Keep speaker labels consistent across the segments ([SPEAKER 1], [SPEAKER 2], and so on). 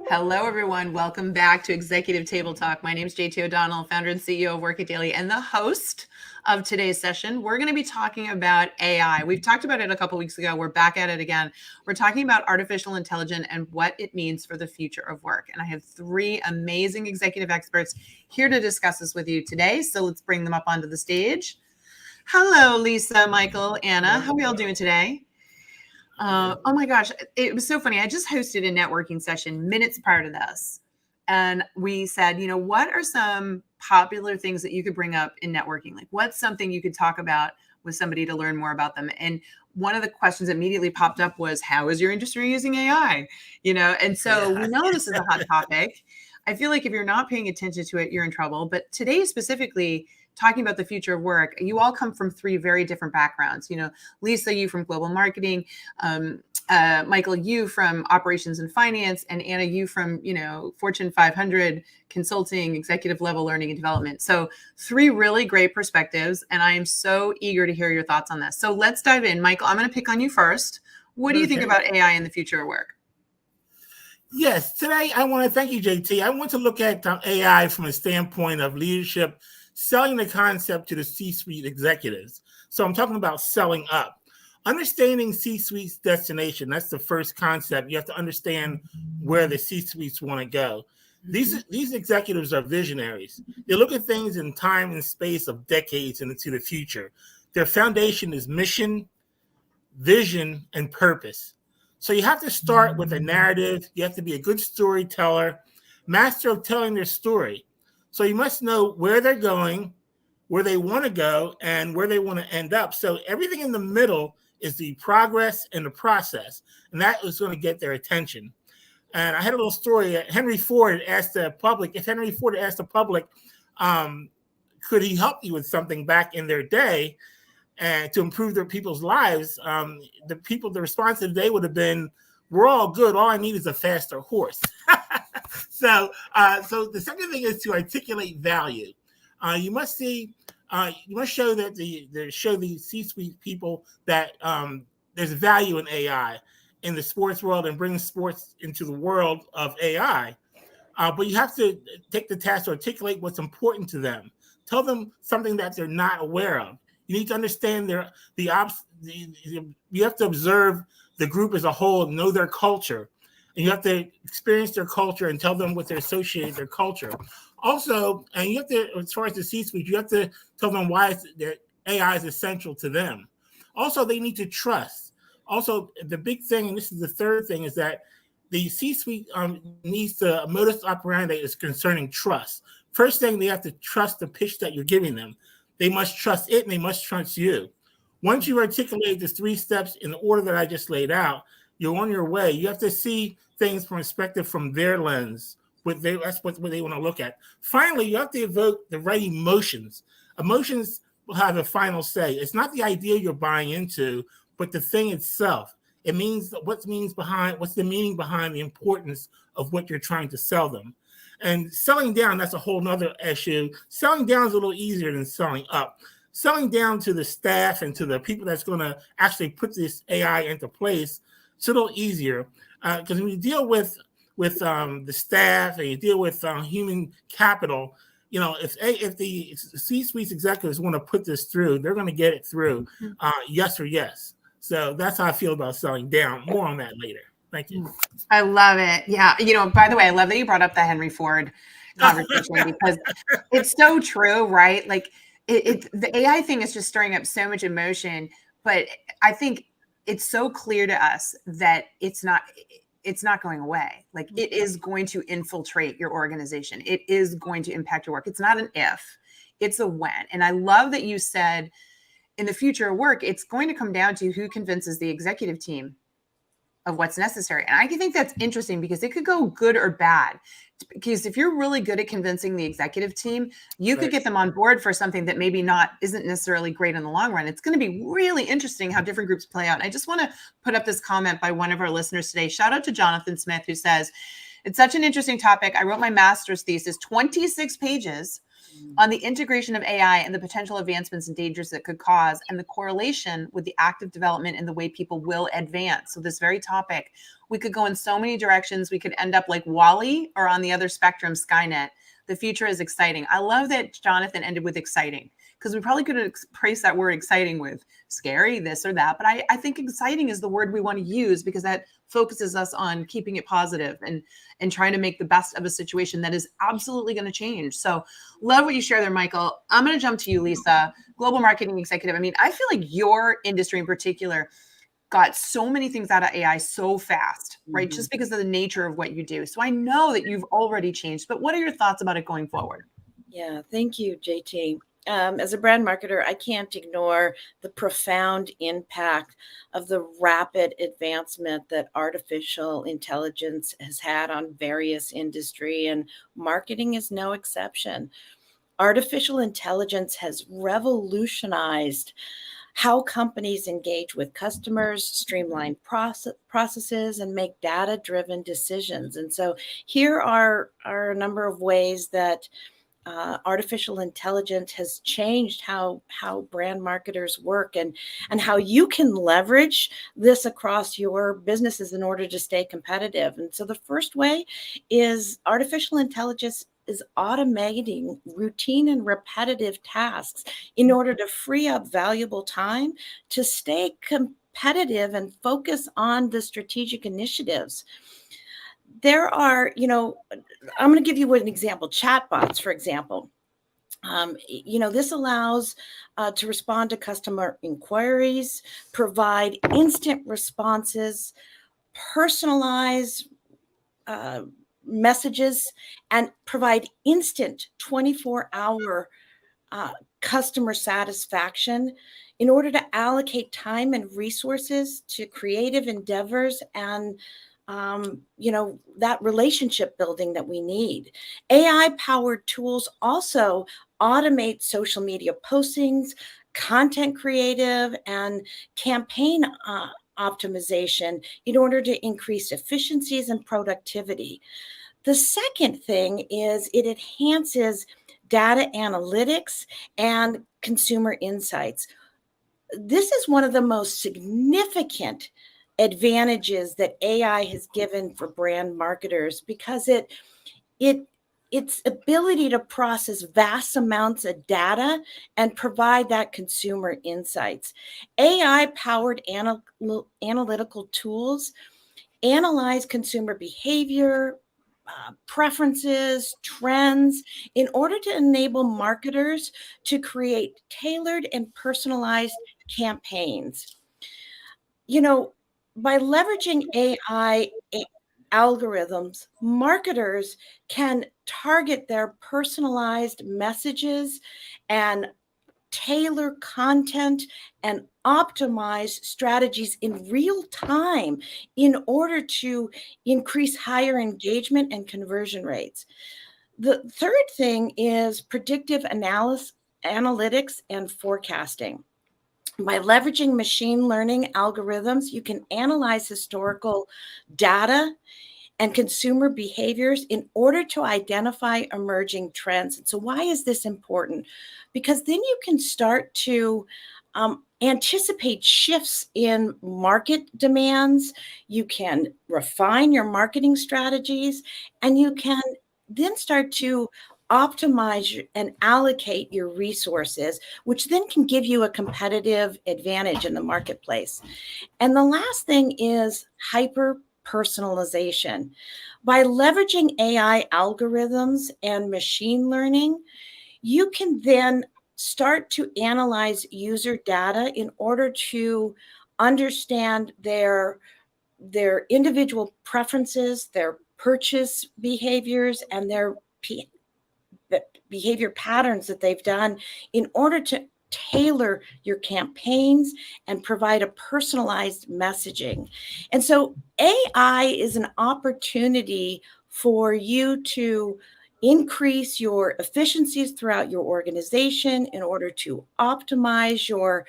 [SPEAKER 1] Hello, everyone. Welcome back to Executive Table Talk. My name is JT O'Donnell, founder and CEO of Work It Daily, and the host of today's session. We're going to be talking about AI. We've talked about it a couple weeks ago. We're back at it again. We're talking about artificial intelligence and what it means for the future of work. And I have three amazing executive experts here to discuss this with you today. So let's bring them up onto the stage. Hello, Lisa, Michael, Anna. How are we all doing today? Oh my gosh, it was so funny. I just hosted a networking session minutes prior to this. And we said, what are some popular things that you could bring up in networking? Like, what's something you could talk about with somebody to learn more about them? And one of the questions that immediately popped up was, how is your industry using AI? And so we know this is a hot topic. I feel like if you're not paying attention to it, you're in trouble. But today specifically, talking about the future of work, you all come from three very different backgrounds. Lisa, you from global marketing, Michael, you from operations and finance, and Anna, you from, Fortune 500 consulting, executive level learning and development. So three really great perspectives. And I am so eager to hear your thoughts on this. So let's dive in. Michael, I'm going to pick on you first. What do you think about AI in the future of work?
[SPEAKER 2] Yes, today I want to thank you, JT. I want to look at AI from a standpoint of leadership, selling the concept to the C-suite executives. So I'm talking about selling up. Understanding C-suite's destination, that's the first concept. You have to understand where the C-suites want to go. These executives are visionaries. They look at things in time and space of decades into the future. Their foundation is mission, vision, and purpose. So you have to start with a narrative. You have to be a good storyteller, master of telling their story. So you must know where they're going, where they want to go, and where they want to end up. So everything in the middle is the progress and the process, and that is going to get their attention. And I had a little story. Henry Ford asked the public, could he help you with something back in their day and to improve their people's lives? The response of the day would have been, we're all good. All I need is a faster horse. So the second thing is to articulate value. You must show that the C-suite people that there's value in AI in the sports world and bring sports into the world of AI. But you have to take the task to articulate what's important to them. Tell them something that they're not aware of. You need to understand you have to observe the group as a whole, know their culture. And you have to experience their culture and tell them what they associate their culture. Also, and you have to, as far as the C-suite, you have to tell them why their AI is essential to them. Also, they need to trust. Also, the big thing, and this is the third thing, is that the C-suite needs the modus operandi is concerning trust. First thing, they have to trust the pitch that you're giving them. They must trust it, and they must trust you. Once you articulate the 3 steps in the order that I just laid out, you're on your way. You have to see things from perspective from their lens. That's what they want to look at. Finally, you have to evoke the right emotions. Emotions will have a final say. It's not the idea you're buying into, but the thing itself. It means what's the meaning behind the importance of what you're trying to sell them. And selling down, that's a whole nother issue. Selling down is a little easier than selling up. Selling down to the staff and to the people that's going to actually put this AI into place, it's a little easier. Because when you deal with the staff and you deal with human capital, if the C-suite executives want to put this through, they're going to get it through, yes or yes. So that's how I feel about selling down. More on that later. Thank you.
[SPEAKER 1] I love it. Yeah. By the way, I love that you brought up the Henry Ford conversation because it's so true, right? Like the AI thing is just stirring up so much emotion, but I think it's so clear to us that it's not going away. Like it is going to infiltrate your organization. It is going to impact your work. It's not an if, it's a when. And I love that you said in the future of work, it's going to come down to who convinces the executive team of what's necessary. And I think that's interesting because it could go good or bad. Because if you're really good at convincing the executive team, you could get them on board for something that maybe isn't necessarily great in the long run. It's going to be really interesting how different groups play out. And I just want to put up this comment by one of our listeners today. Shout out to Jonathan Smith, who says, it's such an interesting topic. I wrote my master's thesis, 26 pages, on the integration of AI and the potential advancements and dangers it could cause, and the correlation with the active development and the way people will advance. So this very topic, we could go in so many directions. We could end up like Wall-E, or on the other spectrum, Skynet. The future is exciting. I love that Jonathan ended with exciting, because we probably could replace that word exciting with scary, this or that. But I think exciting is the word we want to use, because that focuses us on keeping it positive and trying to make the best of a situation that is absolutely going to change. So love what you share there, Michael. I'm going to jump to you, Lisa, global marketing executive. I mean, I feel like your industry in particular got so many things out of AI so fast, right? Just because of the nature of what you do. So I know that you've already changed, but what are your thoughts about it going forward?
[SPEAKER 3] Yeah, thank you, JT. As a brand marketer, I can't ignore the profound impact of the rapid advancement that artificial intelligence has had on various industry, and marketing is no exception. Artificial intelligence has revolutionized how companies engage with customers, streamline processes, and make data-driven decisions. And so here are a number of ways that artificial intelligence has changed how brand marketers work, and how you can leverage this across your businesses in order to stay competitive. And so the first way is artificial intelligence is automating routine and repetitive tasks in order to free up valuable time to stay competitive and focus on the strategic initiatives. There are, I'm going to give you an example. Chatbots, for example. This allows to respond to customer inquiries, provide instant responses, personalize messages, and provide instant 24-hour customer satisfaction in order to allocate time and resources to creative endeavors and that relationship building that we need. AI-powered tools also automate social media postings, content creative, and campaign optimization in order to increase efficiencies and productivity. The second thing is it enhances data analytics and consumer insights. This is one of the most significant advantages that AI has given for brand marketers, because its ability to process vast amounts of data and provide that consumer insights. AI-powered analytical tools analyze consumer behavior, preferences, trends, in order to enable marketers to create tailored and personalized campaigns. By leveraging AI algorithms, marketers can target their personalized messages and tailor content and optimize strategies in real time in order to increase higher engagement and conversion rates. The third thing is predictive analytics and forecasting. By leveraging machine learning algorithms, you can analyze historical data and consumer behaviors in order to identify emerging trends. And so why is this important? Because then you can start to anticipate shifts in market demands. You can refine your marketing strategies, and you can then start to optimize and allocate your resources, which then can give you a competitive advantage in the marketplace. And the last thing is hyper personalization. By leveraging AI algorithms and machine learning, you can then start to analyze user data in order to understand their individual preferences, their purchase behaviors, and their behavior patterns that they've done in order to tailor your campaigns and provide a personalized messaging. And so AI is an opportunity for you to increase your efficiencies throughout your organization in order to optimize your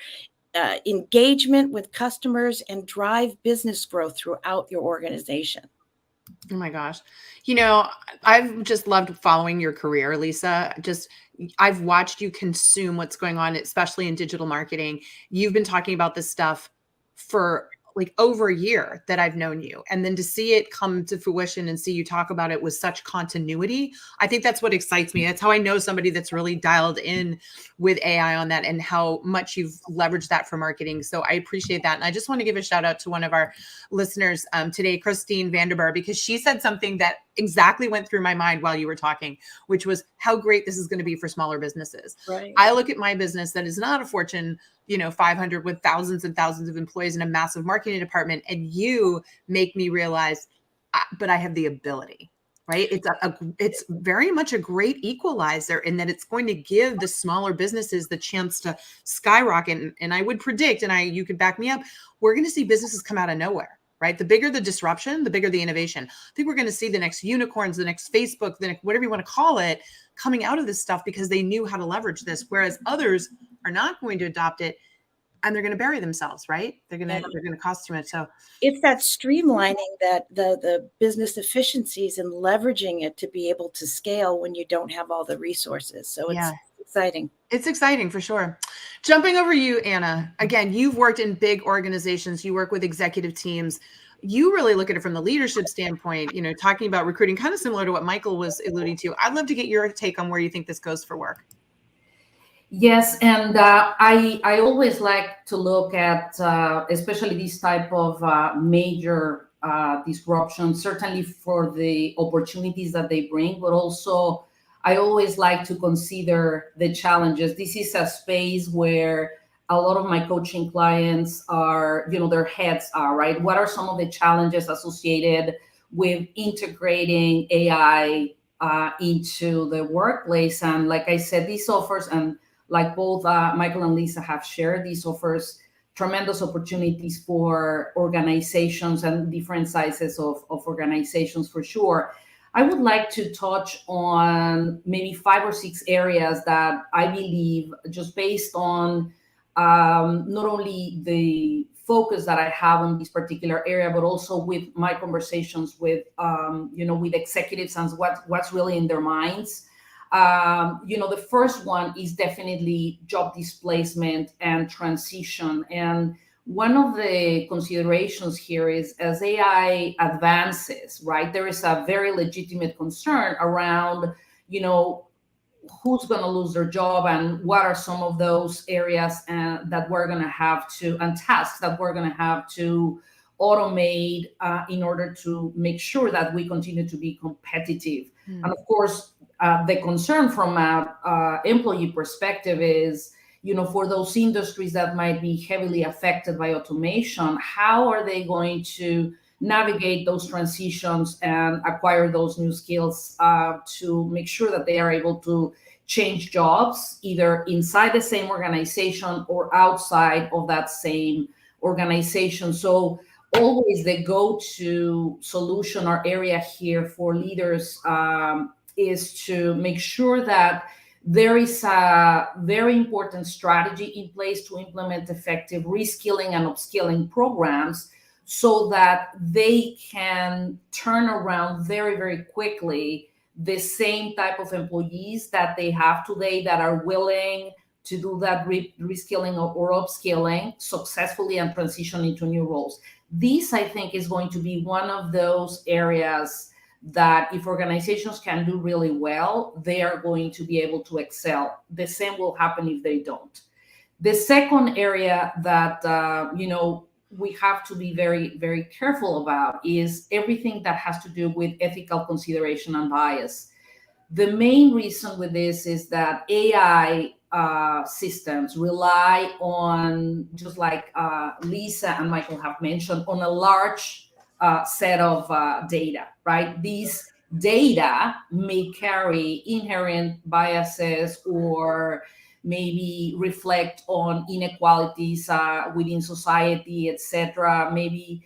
[SPEAKER 3] engagement with customers and drive business growth throughout your organization.
[SPEAKER 1] Oh my gosh. I've just loved following your career, Lisa. Just I've watched you consume what's going on, especially in digital marketing. You've been talking about this stuff for like over a year that I've known you. And then to see it come to fruition and see you talk about it with such continuity, I think that's what excites me. That's how I know somebody that's really dialed in with AI on that and how much you've leveraged that for marketing. So I appreciate that. And I just want to give a shout out to one of our listeners today, Christine Vanderbar, because she said something that exactly went through my mind while you were talking, which was how great this is going to be for smaller businesses.
[SPEAKER 3] Right.
[SPEAKER 1] I look at my business that is not a Fortune 500 with thousands and thousands of employees in a massive marketing department. And you make me realize, but I have the ability, right? It's very much a great equalizer in that it's going to give the smaller businesses the chance to skyrocket. And I would predict, and you could back me up, we're going to see businesses come out of nowhere, right? The bigger the disruption, the bigger the innovation. I think we're going to see the next unicorns, the next Facebook, the next, whatever you want to call it, coming out of this stuff because they knew how to leverage this. Whereas others are not going to adopt it and they're going to bury themselves, right? They're going to cost too much. So
[SPEAKER 3] it's that streamlining, that the business efficiencies and leveraging it to be able to scale when you don't have all the resources. So it's exciting.
[SPEAKER 1] It's exciting for sure. Jumping over you, Anna, again, you've worked in big organizations. You work with executive teams. You really look at it from the leadership standpoint, talking about recruiting, kind of similar to what Michael was alluding to. I'd love to get your take on where you think this goes for work.
[SPEAKER 4] Yes, and I always like to look at especially this type of major disruption, certainly for the opportunities that they bring, but also I always like to consider the challenges. This is a space where a lot of my coaching clients are, their heads are, right? What are some of the challenges associated with integrating AI into the workplace? And like I said, this offers, and like both Michael and Lisa have shared, this offers tremendous opportunities for organizations and different sizes of organizations for sure. I would like to touch on maybe 5 or 6 areas that I believe, just based on not only the focus that I have on this particular area, but also with my conversations with, with executives and what's really in their minds. The first one is definitely job displacement and transition. And one of the considerations here is, as AI advances, right, there is a very legitimate concern around, who's going to lose their job and what are some of those areas that we're going to have to, and tasks that we're going to have to automate in order to make sure that we continue to be competitive. And of course, the concern from an employee perspective is, for those industries that might be heavily affected by automation, how are they going to navigate those transitions and acquire those new skills to make sure that they are able to change jobs either inside the same organization or outside of that same organization? So always the go-to solution or area here for leaders is to make sure that there is a very important strategy in place to implement effective reskilling and upskilling programs so that they can turn around very, very quickly the same type of employees that they have today that are willing to do that reskilling or upskilling successfully and transition into new roles. This, I think, is going to be one of those areas that if organizations can do really well, they are going to be able to excel. The same will happen if they don't. The second area that, we have to be very, very careful about is everything that has to do with ethical consideration and bias. The main reason with this is that AI systems rely on, just like Lisa and Michael have mentioned, on a large set of data, right? These data may carry inherent biases or maybe reflect on inequalities within society, etc. Maybe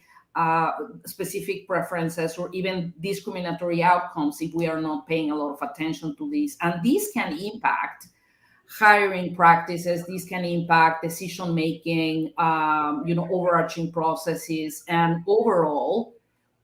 [SPEAKER 4] specific preferences or even discriminatory outcomes if we are not paying a lot of attention to these. And these can impact hiring practices. These can impact decision making, overarching processes, and overall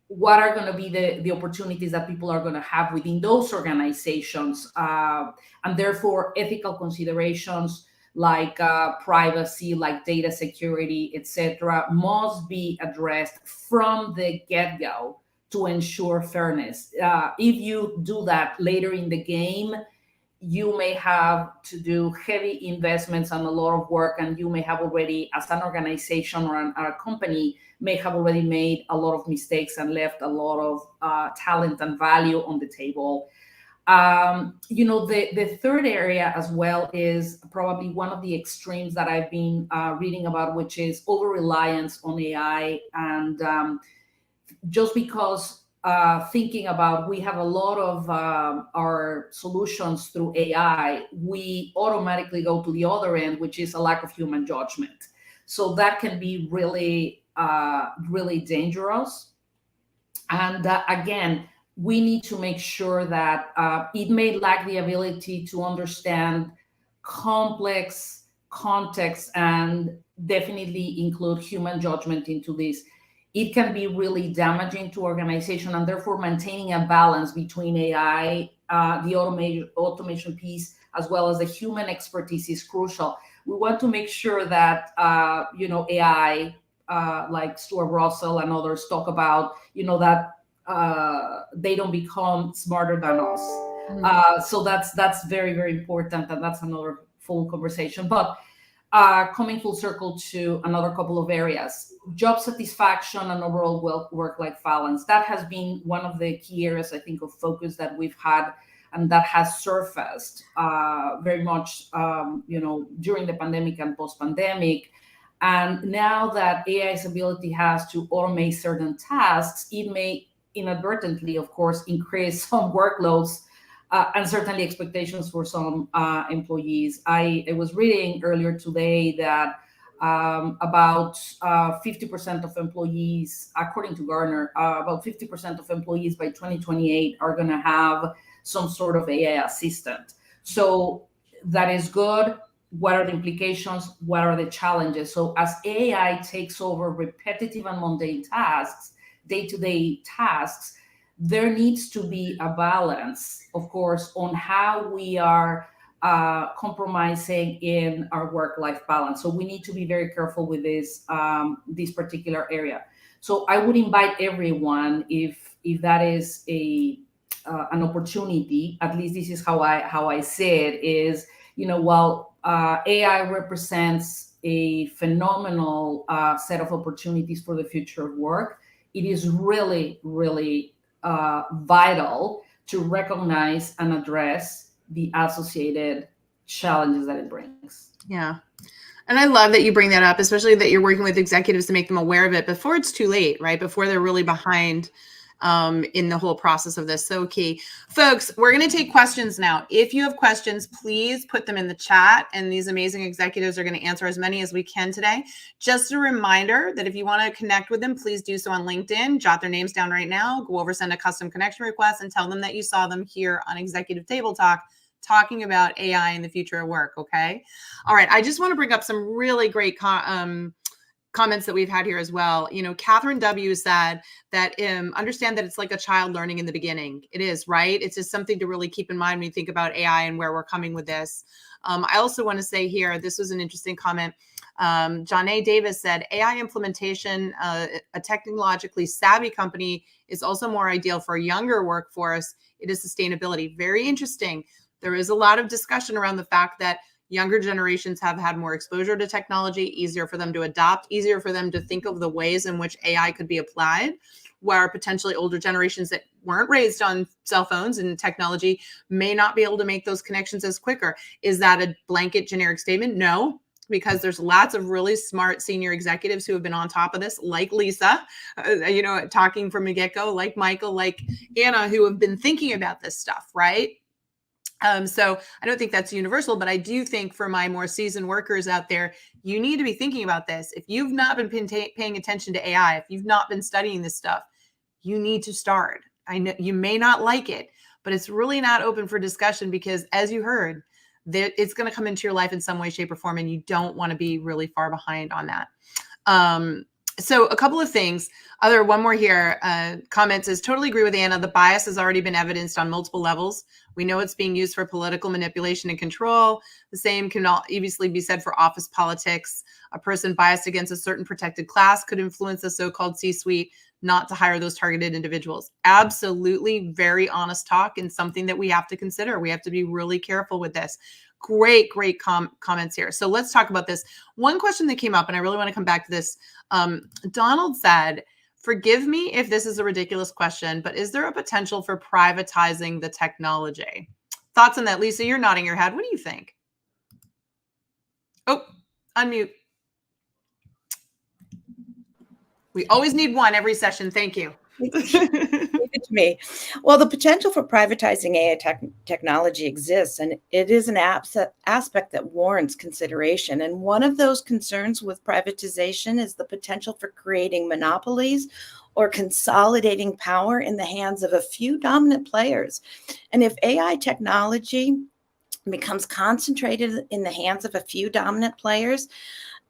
[SPEAKER 4] what are going to be the opportunities that people are going to have within those organizations, and therefore ethical considerations like privacy, like data security, etc., must be addressed from the get-go to ensure fairness. If you do that later in the game, you may have to do heavy investments and a lot of work, and you may have already, as an organization or a company, may have already made a lot of mistakes and left a lot of talent and value on the table. The third area as well is probably one of the extremes that I've been reading about, which is over reliance on AI. And just because thinking about we have a lot of our solutions through AI, we automatically go to the other end, which is a lack of human judgment. So that can be really, really dangerous. And again, we need to make sure that it may lack the ability to understand complex context and definitely include human judgment into this. It can be really damaging to organization, and therefore maintaining a balance between AI, the automation piece, as well as the human expertise is crucial. We want to make sure that AI, like Stuart Russell and others talk about, that they don't become smarter than us. So that's very, very important, and that's another full conversation. But coming full circle to another couple of areas, job satisfaction and overall work-life balance. That has been one of the key areas, I think, of focus that we've had, and that has surfaced very much, during the pandemic and post-pandemic. And now that AI's ability has to automate certain tasks, it may inadvertently, of course, increase some workloads and certainly expectations for some employees. I was reading earlier today that about 50% of employees, according to Gartner, about 50% of employees by 2028 are going to have some sort of AI assistant. So that is good. What are the implications? What are the challenges? So as AI takes over repetitive and mundane tasks, day-to-day tasks, there needs to be a balance, of course, on how we are compromising in our work-life balance. So we need to be very careful with this particular area. So I would invite everyone, if that is an opportunity, at least this is how I say it, is, while AI represents a phenomenal set of opportunities for the future of work, it is really, really vital to recognize and address the associated challenges that it brings.
[SPEAKER 1] Yeah. And I love that you bring that up, especially that you're working with executives to make them aware of it before it's too late, right? Before they're really behind in the whole process of this. So key. Folks, we're going to take questions now. If you have questions, please put them in the chat, and these amazing executives are going to answer as many as we can today. Just a reminder that if you want to connect with them, please do so on LinkedIn. Jot their names down right now. Go over, send a custom connection request, and tell them that you saw them here on Executive Table Talk talking about AI in the future of work, okay? All right, I just want to bring up some really great comments that we've had here as well. Catherine W. said that understand that it's like a child learning in the beginning. It is, right? It's just something to really keep in mind when you think about AI and where we're coming with this. I also want to say here, this was an interesting comment. John A. Davis said, AI implementation, a technologically savvy company is also more ideal for a younger workforce. It is sustainability. Very interesting. There is a lot of discussion around the fact that younger generations have had more exposure to technology, easier for them to adopt, easier for them to think of the ways in which AI could be applied, where potentially older generations that weren't raised on cell phones and technology may not be able to make those connections as quicker. Is that a blanket generic statement? No, because there's lots of really smart senior executives who have been on top of this, like Lisa, talking from the get-go, like Michael, like Anna, who have been thinking about this stuff, right? So I don't think that's universal, but I do think for my more seasoned workers out there, you need to be thinking about this. If you've not been paying attention to AI, if you've not been studying this stuff, you need to start. I know you may not like it, but it's really not open for discussion because, as you heard, it's going to come into your life in some way, shape, or form, and you don't want to be really far behind on that. So a couple of things. One more here. Comments is totally agree with Anna. The bias has already been evidenced on multiple levels. We know it's being used for political manipulation and control. The same can obviously be said for office politics. A person biased against a certain protected class could influence the so-called C-suite not to hire those targeted individuals. Absolutely, very honest talk, and something that we have to consider. We have to be really careful with this. Great comments here. So let's talk about this. One question that came up, and I really want to come back to this. Donald said, forgive me if this is a ridiculous question, but is there a potential for privatizing the technology? Thoughts on that? Lisa, you're nodding your head. What do you think? Oh, unmute. We always need one every session. Thank you.
[SPEAKER 3] Leave it to me. Well, the potential for privatizing AI technology exists, and it is an aspect that warrants consideration. And one of those concerns with privatization is the potential for creating monopolies or consolidating power in the hands of a few dominant players. And if AI technology becomes concentrated in the hands of a few dominant players,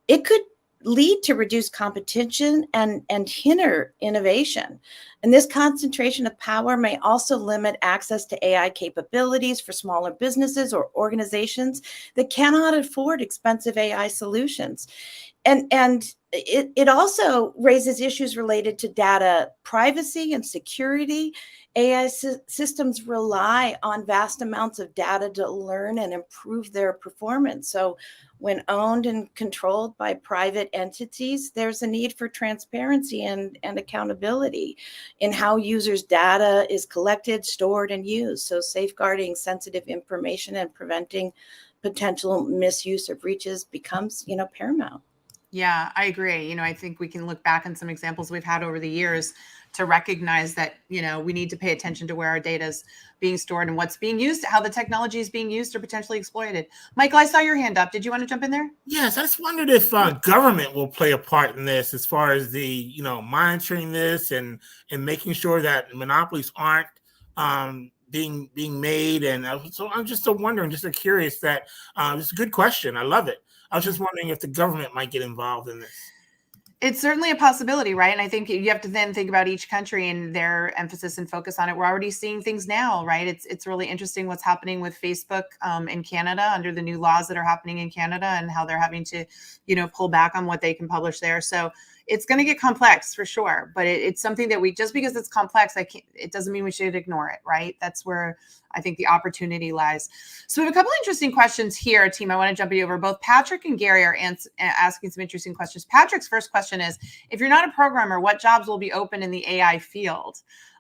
[SPEAKER 3] it could lead to reduced competition and hinder innovation. And this concentration of power may also limit access to AI capabilities for smaller businesses or organizations that cannot afford expensive AI solutions. And it also raises issues related to data privacy and security. AI systems rely on vast amounts of data to learn and improve their performance. So when owned and controlled by private entities, there's a need for transparency and accountability in how users' data is collected, stored, and used. So safeguarding sensitive information and preventing potential misuse or breaches becomes, paramount.
[SPEAKER 1] Yeah, I agree. I think we can look back on some examples we've had over the years to recognize that, we need to pay attention to where our data is being stored and what's being used, how the technology is being used or potentially exploited. Michael, I saw your hand up. Did you want to jump in there?
[SPEAKER 2] Yes, I just wondered if government will play a part in this as far as the, monitoring this and making sure that monopolies aren't being made. And so I'm just wondering, just curious that it's a good question. I love it. I was just wondering if the government might get involved in this.
[SPEAKER 1] It's certainly a possibility, right? And I think you have to then think about each country and their emphasis and focus on it. We're already seeing things now, right? It's really interesting what's happening with Facebook in Canada under the new laws that are happening in Canada and how they're having to, pull back on what they can publish there. So it's going to get complex for sure, but it's something that just because it's complex, it doesn't mean we should ignore it, right? That's where I think the opportunity lies. So we have a couple of interesting questions here, team. I want to jump you over. Both Patrick and Gary are asking some interesting questions. Patrick's first question is, if you're not a programmer, what jobs will be open in the AI field?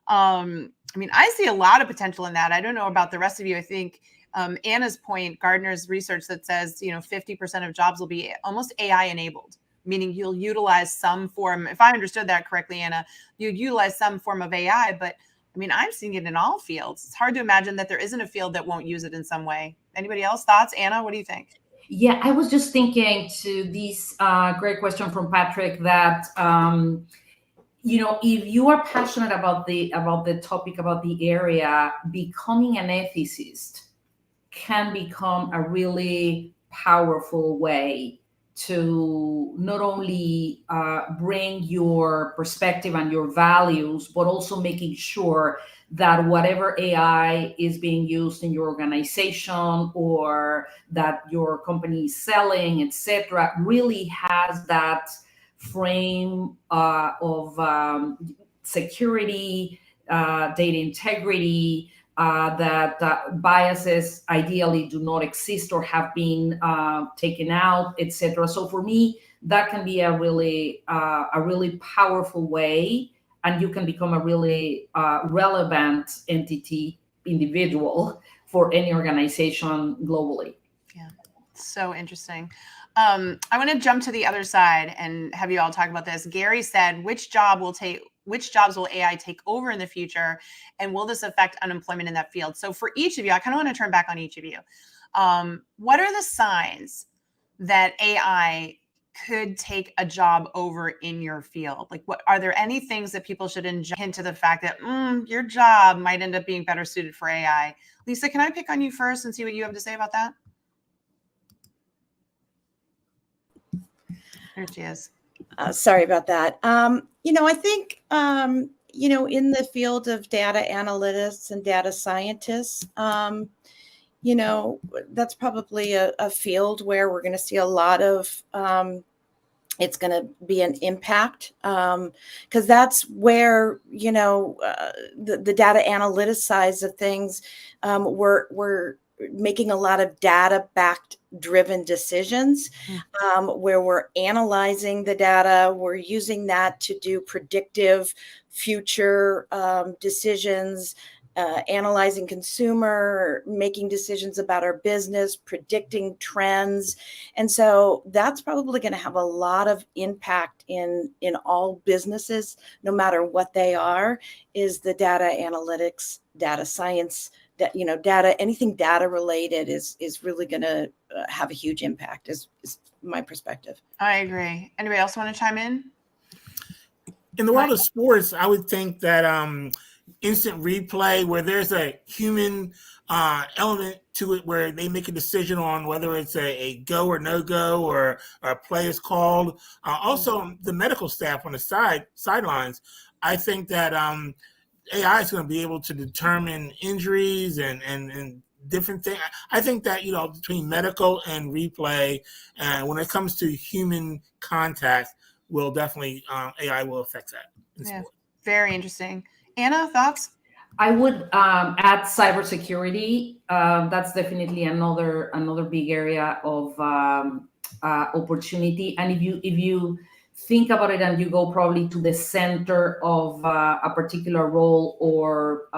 [SPEAKER 1] I see a lot of potential in that. I don't know about the rest of you. I think Anna's point, Gardner's research that says, 50% of jobs will be almost AI enabled, meaning you'll utilize some form. If I understood that correctly, Anna, you'd utilize some form of AI, but I'm seeing it in all fields. It's hard to imagine that there isn't a field that won't use it in some way. Anybody else? Thoughts? Anna, what do you think?
[SPEAKER 4] Yeah, I was just thinking to this great question from Patrick that, if you are passionate about the topic, about the area, becoming an ethicist can become a really powerful way to not only bring your perspective and your values, but also making sure that whatever AI is being used in your organization or that your company is selling, etc., really has that frame of security, data integrity, that biases ideally do not exist or have been taken out, etc. So for me, that can be a really powerful way, and you can become a really relevant individual for any organization globally.
[SPEAKER 1] Yeah, so interesting. I want to jump to the other side and have you all talk about this. Gary said, which jobs will AI take over in the future? And will this affect unemployment in that field? So for each of you, I kind of want to turn back on each of you. What are the signs that AI could take a job over in your field? Like, what are there any things that people should hint to the fact that your job might end up being better suited for AI? Lisa, can I pick on you first and see what you have to say about that? There she is.
[SPEAKER 3] Sorry about that. I think, in the field of data analytics and data scientists, that's probably a field where we're going to see a lot of, it's going to be an impact, because that's where, the data analytics sides of things, we're making a lot of data backed driven decisions, where we're analyzing the data, we're using that to do predictive future decisions, analyzing consumer, making decisions about our business, predicting trends. And so that's probably going to have a lot of impact in all businesses, no matter what they are, is the data analytics, data science, data, anything data related is really going to have a huge impact, is my perspective.
[SPEAKER 1] I agree. Anybody else want to chime in?
[SPEAKER 2] In the world of sports, I would think that instant replay, where there's a human element to it, where they make a decision on whether it's a go or no go, or a play is called. Also, the medical staff on the sidelines, I think that AI is going to be able to determine injuries and different things. I think that, between medical and replay, when it comes to human contact, will definitely AI will affect that.
[SPEAKER 1] Yeah, very interesting. Anna, thoughts?
[SPEAKER 4] I would add cybersecurity. That's definitely another big area of opportunity. And if you think about it, and you go probably to the center of a particular role or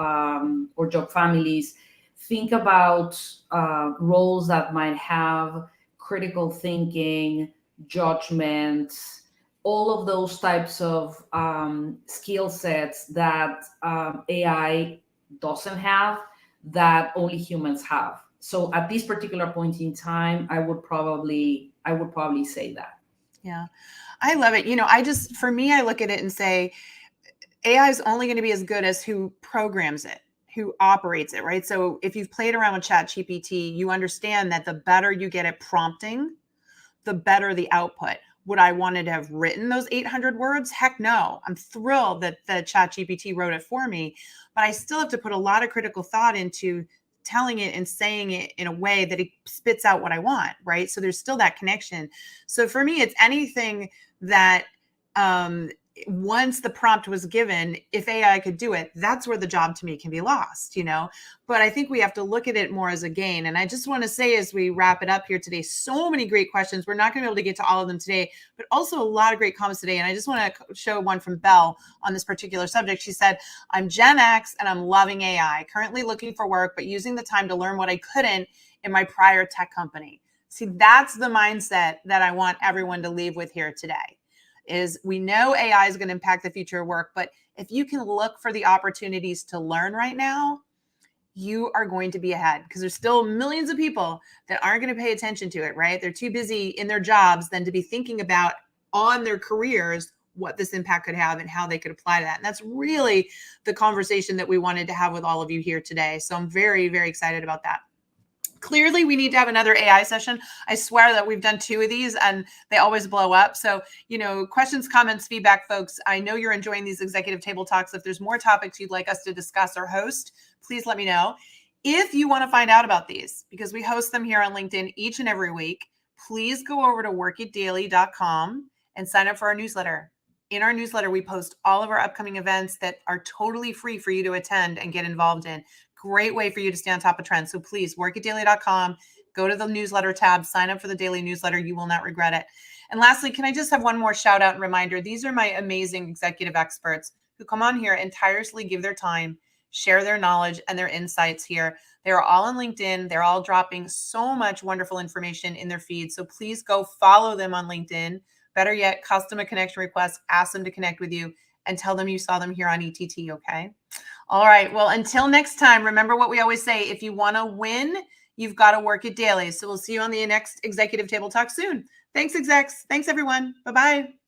[SPEAKER 4] job families, think about roles that might have critical thinking, judgment, all of those types of skill sets that AI doesn't have, that only humans have. So at this particular point in time, I would probably say that.
[SPEAKER 1] Yeah, I love it. For me, I look at it and say, AI is only going to be as good as who programs it, who operates it, right? So if you've played around with ChatGPT, you understand that the better you get at prompting, the better the output. Would I wanted to have written those 800 words? Heck no. I'm thrilled that the ChatGPT wrote it for me, but I still have to put a lot of critical thought into telling it and saying it in a way that it spits out what I want, right? So there's still that connection. So for me, it's anything that once the prompt was given, if AI could do it, that's where the job to me can be lost, But I think we have to look at it more as a gain. And I just want to say, as we wrap it up here today, so many great questions. We're not going to be able to get to all of them today, but also a lot of great comments today. And I just want to show one from Belle on this particular subject. She said, I'm Gen X and I'm loving AI, currently looking for work, but using the time to learn what I couldn't in my prior tech company. See, that's the mindset that I want everyone to leave with here today. Is we know AI is going to impact the future of work, but if you can look for the opportunities to learn right now, you are going to be ahead, because there's still millions of people that aren't going to pay attention to it, right? They're too busy in their jobs than to be thinking about on their careers what this impact could have and how they could apply that. And that's really the conversation that we wanted to have with all of you here today. So I'm very, very excited about that. Clearly, we need to have another AI session. I swear that we've done 2 of these and they always blow up. So, questions, comments, feedback, folks. I know you're enjoying these executive table talks. If there's more topics you'd like us to discuss or host, please let me know. If you want to find out about these, because we host them here on LinkedIn each and every week, please go over to workitdaily.com and sign up for our newsletter. In our newsletter, we post all of our upcoming events that are totally free for you to attend and get involved in. Great way for you to stay on top of trends. So please, workitdaily.com, go to the newsletter tab, sign up for the daily newsletter. You will not regret it. And lastly, can I just have one more shout out and reminder? These are my amazing executive experts who come on here and tirelessly give their time, share their knowledge and their insights here. They're all on LinkedIn. They're all dropping so much wonderful information in their feed. So please go follow them on LinkedIn. Better yet, custom a connection request, ask them to connect with you, and tell them you saw them here on ETT, okay? All right. Well, until next time, remember what we always say. If you want to win, you've got to work it daily. So we'll see you on the next Executive Table Talk soon. Thanks, execs. Thanks, everyone. Bye-bye.